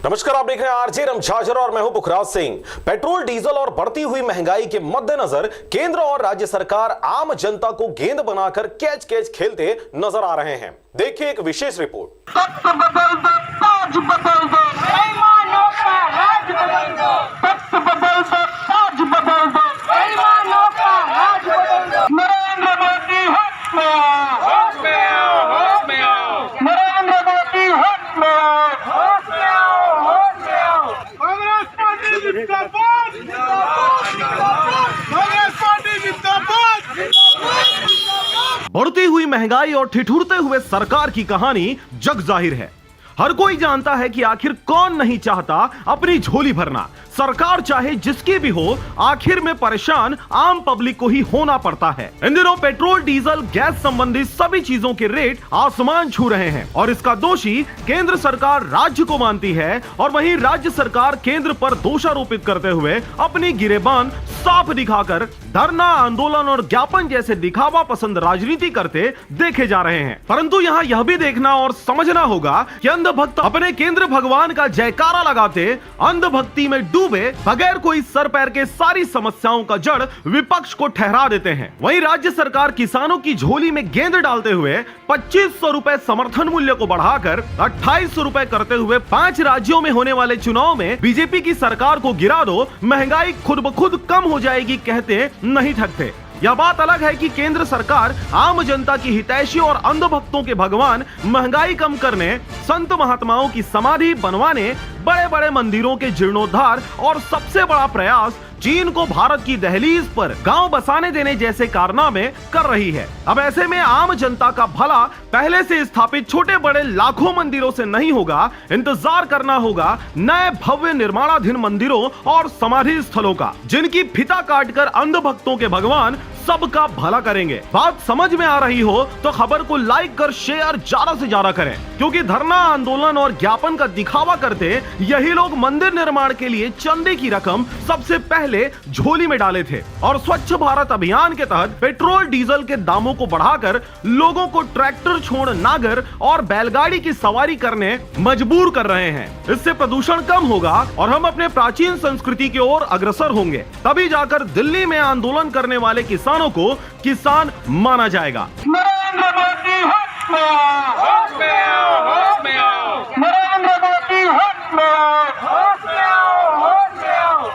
नमस्कार, आप देख रहे हैं आरजे रमझाझर और मैं हूं पुखराज सिंह। पेट्रोल डीजल और बढ़ती हुई महंगाई के मद्देनजर केंद्र और राज्य सरकार आम जनता को गेंद बनाकर कैच कैच खेलते नजर आ रहे हैं। देखिए एक विशेष रिपोर्ट। टैक्स बदल दो, ताज बदल दो, बेईमानों का राज बदल दो। टैक्स बदल दो, ताज बदल दो, बेईमानों का राज बदल दो। नरेंद्र मोदी होश में आओ, होश में आओ, होश में आओ। नरेंद्र मोदी होश में आओ, होश में आओ, होश में आओ। कांग्रेस पार्टी जिंदाबाद, कांग्रेस पार्टी जिंदाबाद, जिंदाबाद। बढ़ती हुई महंगाई और ठिठुरते हुए सरकार की कहानी जग जाहिर है। हर कोई जानता है कि आखिर कौन नहीं चाहता अपनी झोली भरना। सरकार चाहे जिसकी भी हो, आखिर में परेशान आम पब्लिक को ही होना पड़ता है। इन दिनों पेट्रोल, डीजल, गैस संबंधी सभी चीजों के रेट आसमान छू रहे हैं और इसका दोषी केंद्र सरकार राज्य को मानती है और वहीं राज्य सरकार केंद्र पर दोषारोपित करते हुए अपनी गिरेबान साफ दिखाकर धरना, आंदोलन और ज्ञापन जैसे दिखावा पसंद राजनीति करते देखे जा रहे हैं। परंतु यहाँ यह भी देखना और समझना होगा कि अंधभक्त अपने केंद्र भगवान का जयकारा लगाते अंधभक्ति में डूबे बगैर कोई सर पैर के सारी समस्याओं का जड़ विपक्ष को ठहरा देते हैं। वहीं राज्य सरकार किसानों की झोली में गेंद डालते हुए 2500 रुपए समर्थन मूल्य को बढ़ाकर 2800 रुपए करते हुए 5 राज्यों में होने वाले चुनाव में बीजेपी की सरकार को गिरा दो, महंगाई खुद ब खुद कम हो जाएगी कहते नहीं थकते। यह बात अलग है कि केंद्र सरकार आम जनता की हितैषी और अंधभक्तों के भगवान महंगाई कम करने, संत महात्माओं की समाधि बनवाने, बड़े बड़े मंदिरों के जीर्णोद्धार और सबसे बड़ा प्रयास चीन को भारत की दहलीज पर गांव बसाने देने जैसे कारनामे कर रही है। अब ऐसे में आम जनता का भला पहले से स्थापित छोटे बड़े लाखों मंदिरों से नहीं होगा, इंतजार करना होगा नए भव्य निर्माणाधीन मंदिरों और समाधि स्थलों का, जिनकी फिता काटकर अंधभक्तों के भगवान सबका भला करेंगे। बात समझ में आ रही हो तो खबर को लाइक कर शेयर ज्यादा से ज्यादा करें, क्योंकि धरना, आंदोलन और ज्ञापन का दिखावा करते यही लोग मंदिर निर्माण के लिए चंदे की रकम सबसे पहले झोली में डाले थे और स्वच्छ भारत अभियान के तहत पेट्रोल डीजल के दामों को बढ़ाकर लोगों को ट्रैक्टर छोड़ नागर और बैलगाड़ी की सवारी करने मजबूर कर रहे हैं। इससे प्रदूषण कम होगा और हम अपने प्राचीन संस्कृति की ओर अग्रसर होंगे। तभी जाकर दिल्ली में आंदोलन करने वाले किसानों को किसान माना जाएगा। नरेंद्र मोदी होश में आओ, होश में आओ, होश में आओ। नरेंद्र मोदी होश में आओ, होश में आओ, होश में आओ।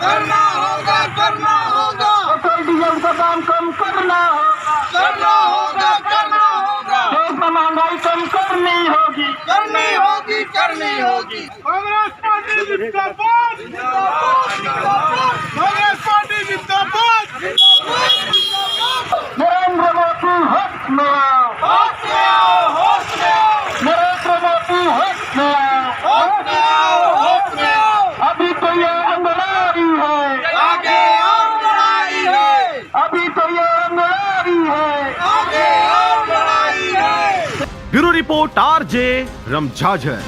करना होगा, करना होगा। पेट्रोल डीजल का दाम कम करना होगा, करना होगा, करना होगा। देश में महंगाई कम करनी होगी, करनी होगी, करनी होगी। कांग्रेस पार्टी जिंदाबाद, जिंदाबाद, जिंदाबाद। कांग्रेस पार्टी जिंदाबाद, जिंदाबाद, जिंदाबाद। नरेंद्र मोदी होश में आओ, होश में आओ, होश में आओ। नरेंद्र मोदी होश में आओ, होश में आओ, होश में आओ। अभी तो ये अंगड़ाई है, आगे और लड़ाई है। अभी तो ये अंगड़ाई है, आगे और लड़ाई है। Bureau report, RJ रमझाझर।